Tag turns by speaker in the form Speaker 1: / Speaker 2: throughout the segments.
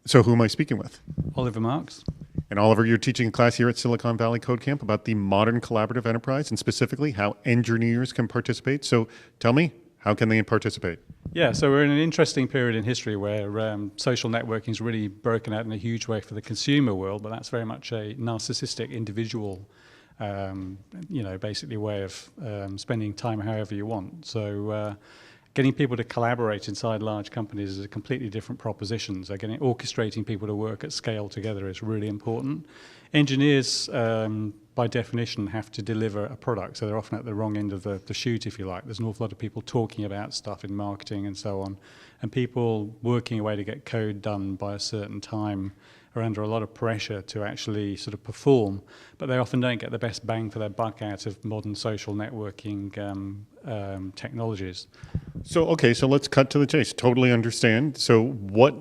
Speaker 1: So who am I speaking with?
Speaker 2: Oliver Marks.
Speaker 1: And Oliver, you're teaching a class here at Silicon Valley Code Camp about the modern collaborative enterprise and specifically how engineers can participate. So tell me, how can they participate?
Speaker 2: Yeah, so we're in an interesting period in history where social networking is really broken out in a huge way for the consumer world, but that's very much a narcissistic individual basically way of spending time however you want. So getting people to collaborate inside large companies is a completely different proposition. So orchestrating people to work at scale together is really important. Engineers, by definition, have to deliver a product, so they're often at the wrong end of the shoot, if you like. There's an awful lot of people talking about stuff in marketing and so on, and people working away to get code done by a certain time are under a lot of pressure to actually sort of perform, but they often don't get the best bang for their buck out of modern social networking technologies.
Speaker 1: So let's cut to the chase. Totally understand. So what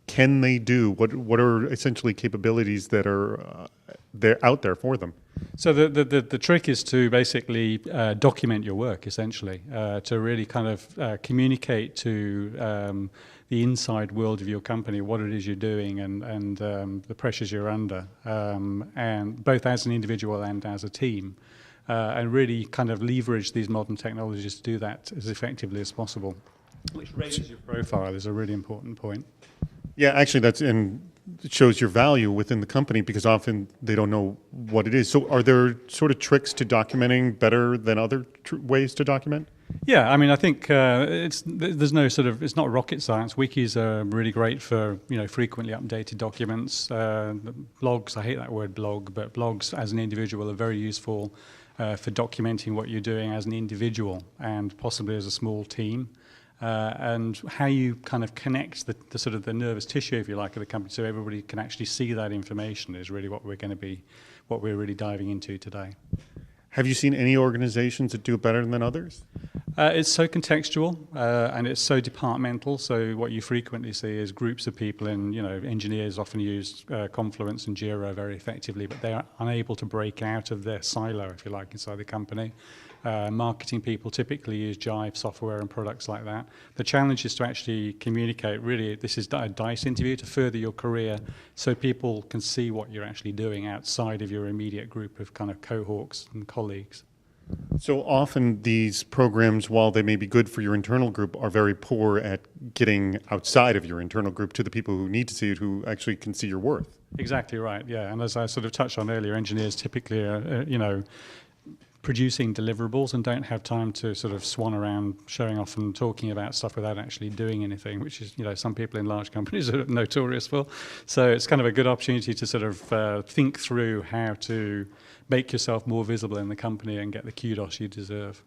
Speaker 1: can they do? What are essentially capabilities that are they're out there for them?
Speaker 2: So the trick is to basically document your work, essentially, to really kind of communicate to the inside world of your company what it is you're doing and the pressures you're under, and both as an individual and as a team, and really kind of leverage these modern technologies to do that as effectively as possible, which raises your profile is a really important point.
Speaker 1: Yeah, actually, it shows your value within the company because often they don't know what it is. So are there sort of tricks to documenting better than other ways to document?
Speaker 2: Yeah, I mean, I think it's not rocket science. Wikis are really great for, frequently updated documents. Blogs, I hate that word blog, but blogs as an individual are very useful for documenting what you're doing as an individual and possibly as a small team. And how you kind of connect the sort of the nervous tissue, if you like, of the company so everybody can actually see that information is really what we're really diving into today.
Speaker 1: Have you seen any organizations that do it better than others?
Speaker 2: It's so contextual and it's so departmental. So what you frequently see is groups of people, and engineers often use Confluence and Jira very effectively, but they are unable to break out of their silo, if you like, inside the company. Marketing people typically use Jive software and products like that. The challenge is to actually communicate, really, this is a DICE interview to further your career so people can see what you're actually doing outside of your immediate group of kind of cohorts and colleagues.
Speaker 1: So often these programs, while they may be good for your internal group, are very poor at getting outside of your internal group to the people who need to see it, who actually can see your worth.
Speaker 2: Exactly right, yeah. And as I sort of touched on earlier, engineers typically are, producing deliverables and don't have time to sort of swan around showing off and talking about stuff without actually doing anything, which is, some people in large companies are notorious for. So it's kind of a good opportunity to sort of think through how to make yourself more visible in the company and get the kudos you deserve.